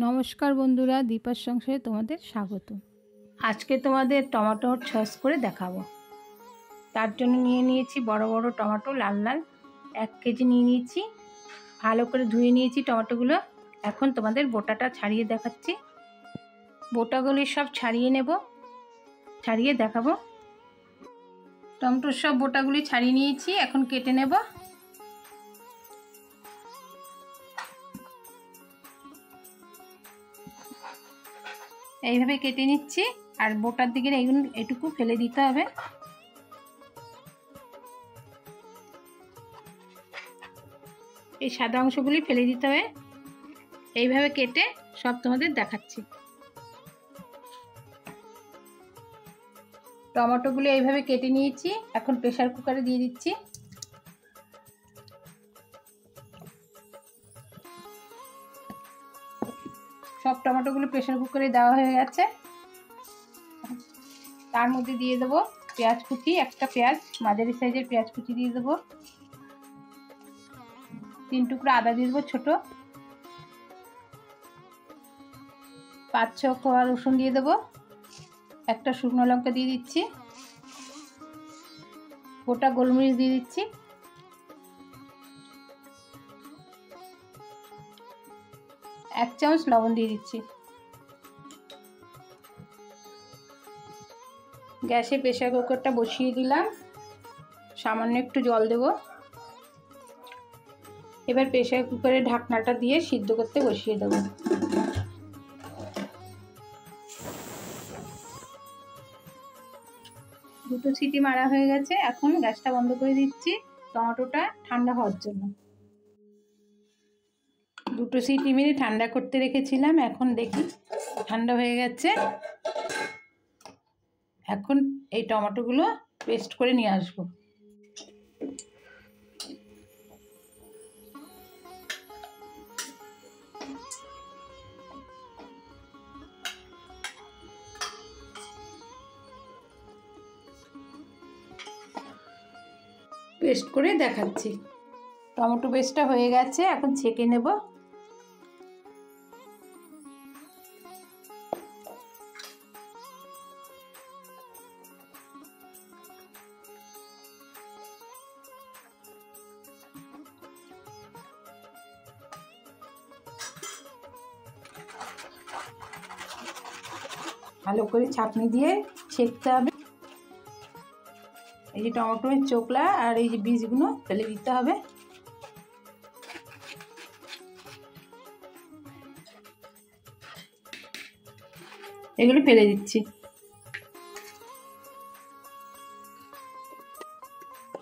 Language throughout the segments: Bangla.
নমস্কার বন্ধুরা, দীপার সংসারে তোমাদের স্বাগত। আজকে তোমাদের টমেটোর সস করে দেখাবো। তার জন্য নিয়ে নিয়েছি বড় বড় টমেটো, লাল লাল 1 কেজি নিয়ে নিয়েছি। ভালো করে ধুয়ে নিয়েছি টমেটোগুলো। এখন তোমাদের বোটাটা ছাড়িয়ে দেখাচ্ছি। বোটাগুলি সব ছাড়িয়ে নেব, ছাড়িয়ে দেখাবো। টমেটোর সব বোটাগুলি ছাড়িয়ে নিয়েছি, এখন কেটে নেব। এইভাবে কেটে নিচ্ছি, আর বোটার দিকে এইগুলো এটুকু ফেলে দিতে হবে। এই সাদা অংশগুলি ফেলে দিতে হবে। এইভাবে কেটে সব তোমাদের দেখাচ্ছি। টমেটোগুলো এইভাবে কেটে নিয়েছি, এখন প্রেসার কুকারে দিয়ে দিচ্ছি। সব টমেটোগুলো প্রেসার কুকারে দেওয়া হয়ে গেছে। তার মধ্যে দিয়ে দেবো পেঁয়াজ কুচি, একটা পেঁয়াজ, মাঝারি সাইজের পেঁয়াজ কুচি দিয়ে দেবো। 3 টুকরো আদা দিয়ে দেবো ছোট। 5-6 কোয়া রসুন দিয়ে দেবো। একটা শুকনো লঙ্কা দিয়ে দিচ্ছি। গোটা গোলমরিচ দিয়ে দিচ্ছি। এক চামচ লবণ দিয়ে দিচ্ছি। গ্যাসে প্রেসার কুকারটা বসিয়ে দিলাম, সামান্য একটু জল দেব। এবার প্রেসার কুকারের ঢাকনাটা দিয়ে সিদ্ধ করতে বসিয়ে দেব। দুটো সিটি মারা হয়ে গেছে, এখন গ্যাসটা বন্ধ করে দিচ্ছি টমেটোটা ঠান্ডা হওয়ার জন্য। দুটো সিটি মেরে ঠান্ডা করতে রেখেছিলাম, এখন দেখি ঠান্ডা হয়ে গেছে। এখন এই টমেটোগুলো পেস্ট করে নিয়ে আসবো। পেস্ট করে দেখাচ্ছি। টমেটো পেস্টটা হয়ে গেছে, এখন ছেঁকে নেব। ভালো করে ছাঁকনি দিয়ে ছেঁকতে হবে। এই যে টমেটোর চোকলা আর এই যে বীজগুলো ফেলে দিতে হবে। এগুলো ফেলে দিচ্ছি।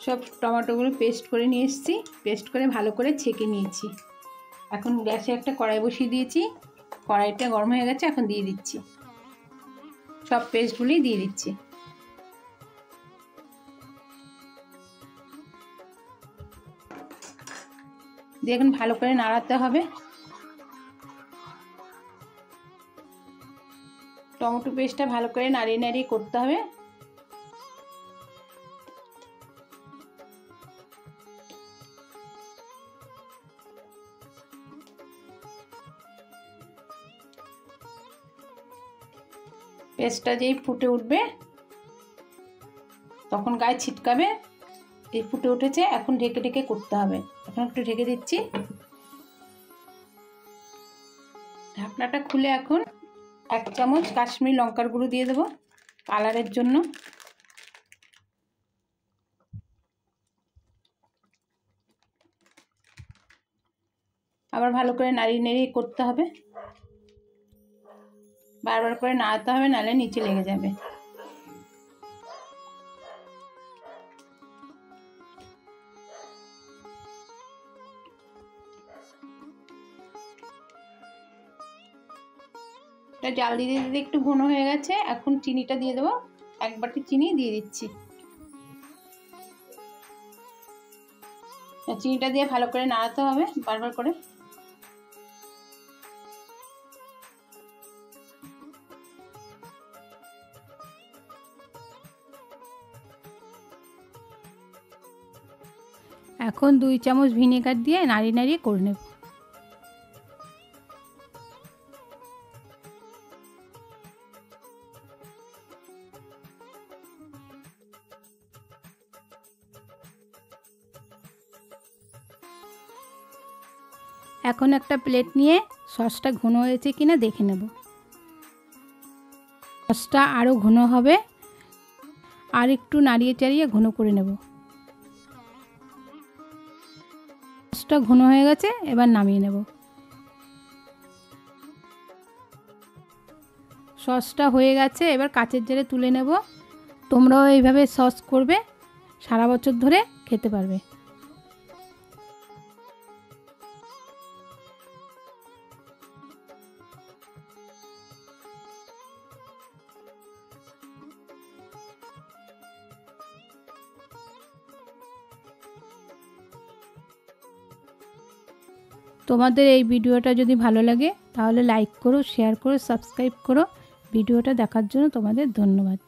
সব টমেটোগুলো পেস্ট করে নিয়ে এসেছি, পেস্ট করে ভালো করে ছেঁকে নিয়েছি। এখন গ্যাসে একটা কড়াই বসিয়ে দিয়েছি, কড়াইটা গরম হয়ে গেছে, এখন দিয়ে দিচ্ছি সব পেস্টগুলি দিয়ে দিচ্ছি। দিয়ে এখন ভালো করে নাড়াতে হবে। টমেটো পেস্টটা ভালো করে নাড়িয়ে নাড়িয়ে করতে হবে। পেস্টটা যেই ফুটে উঠবে তখন গায়ে ছিটকাবে। এই ফুটে উঠেছে, এখন ঢেকে ঢেকে করতে হবে। এখন একটু ঢেকে দিচ্ছি। ঢাকনাটা খুলে এখন 1 চামচ কাশ্মীরি লঙ্কার গুঁড়ো দিয়ে দেবো কালারের জন্য। আবার ভালো করে নাড়িয়ে নাড়িয়ে করতে হবে, বারবার করে নাড়াতে হবে, নাহলে নিচে লেগে যাবে। এটা জাল দিতে দিতে একটু ঘন হয়ে গেছে, এখন চিনিটা দিয়ে দেবো। 1 বাটি চিনি দিয়ে দিচ্ছি। চিনিটা দিয়ে ভালো করে নাড়াতে হবে বারবার করে। এখন 2 চামচ ভিনেগার দিয়ে নাড়িয়ে নাড়িয়ে করে নেব। এখন একটা প্লেট নিয়ে সসটা ঘন হয়েছে কিনা দেখে নেব। সসটা আরও ঘন হবে, আর একটু নাড়িয়ে চাড়িয়ে ঘন করে নেব। সসটা ঘন হয়ে গেছে, এবার নামিয়ে নেব। সসটা হয়ে গেছে, এবার কাচের জারে তুলে নেব। তোমরাও এইভাবে সস করবে, সারা বছর ধরে খেতে পারবে। তোমাদের এই ভিডিওটা যদি ভালো লাগে তাহলে লাইক করো, শেয়ার করো, সাবস্ক্রাইব করো। ভিডিওটা দেখার জন্য তোমাদের ধন্যবাদ।